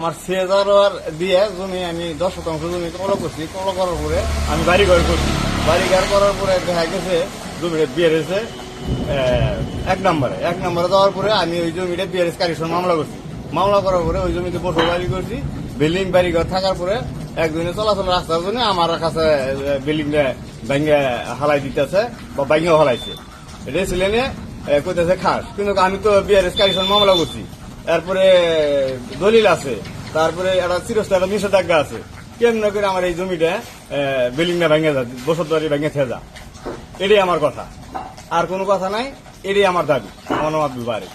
আমার ৬০০০ দিয়ে জমি আমি ১০% জমি কল করছি। কল করার পরে আমি বাড়িঘর করছি। বাড়িঘর করার পরে দেখা গেছে জমিটা বিয়ারেছে ১ নম্বরে দেওয়ার পরে আমি ওই জমিটা বিয়ারেস কারিশন মামলা করছি। মামলা করার পরে ওই জমিতে বসে বাড়ি করছি। বিল্ডিং বাড়িঘর থাকার পরে একদিনে চলাচল রাস্তার জন্য আমার কাছে বিল্ডিংটা ভাঙ্গে হালাই দিতেছে বা ভাঙ্গেও হালাইছে। এটা ছিল কইতেছে খাস, কিন্তু আমি তো বিয়ারেস কারিশন মামলা করছি। এরপরে দলিল আছে, তারপরে একটা চিরস্থায়ী নিষেধাজ্ঞা আছে। কেমন করে আমার এই জমিটা বিল্ডিংটা ভেঙে যা, বসতবাড়ি ভেঙে খেয়ে যা, এটাই আমার কথা, আর কোনো কথা নাই। এটাই আমার দাবি। আমার আব্দুল বাড়ি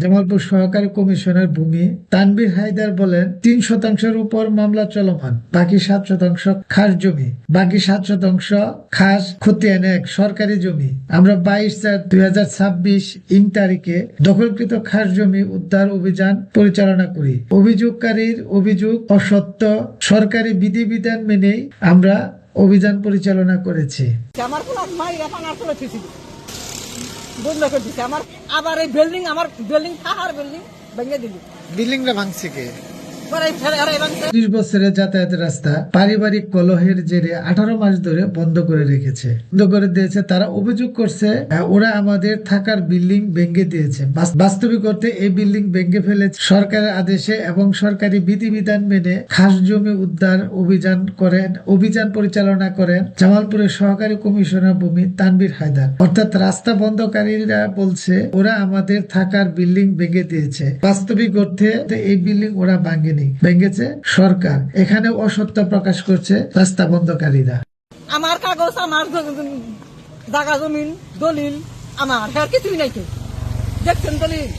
জামালপুর সহকারী কমিশনার ভূমি তানভীর হায়দার বলেন ৩% উপর মামলা চলমান, বাকি ৭% খাস জমি, বাকি ৭% খাস খতিয়ান ১ সরকারি জমি। আমরা ২২/৪/২০২৬ তারিখে দখলকৃত খাস জমি উদ্ধার অভিযান পরিচালনা করি। অভিযোগকারীর অভিযোগ অসত্য, সরকারি বিধিবিধান মেনেই আমরা অভিযান পরিচালনা করেছি। আমার আবার এই বিল্ডিং, আমার বিল্ডিং থাকার বিল্ডিং ভেঙে দিলি। বিল্ডিংটা ভাঙছে কে? ৩০ বছরের যাতায়াতের রাস্তা পারিবারিক কলহের জেরে 18 মাস ধরে বন্ধ করে রেখেছে, বন্ধ করে দিয়েছে। তারা অভিযোগ করছে ওরা আমাদের থাকার বিল্ডিং ভেঙে দিয়েছে। বাস্তবিক অর্থে এই বিল্ডিং ভেঙে ফেলেছে সরকারের আদেশে এবং সরকারি বিধিবিধান মেনে খাস জমি উদ্ধার অভিযান পরিচালনা করেন জামালপুরের সহকারী কমিশনার ভূমি তানভীর হায়দার। অর্থাৎ রাস্তা বন্ধকারীরা বলছে ওরা আমাদের থাকার বিল্ডিং ভেঙে দিয়েছে। বাস্তবিক অর্থে এই বিল্ডিং ওরা ভেঙেছে সরকার। এখানে অসত্য প্রকাশ করছে রাস্তা বন্ধকারীরা। আমার কাগজ, আমার জায়গা জমিন দলিল আমার কিছুই নাই। দেখছেন দলিল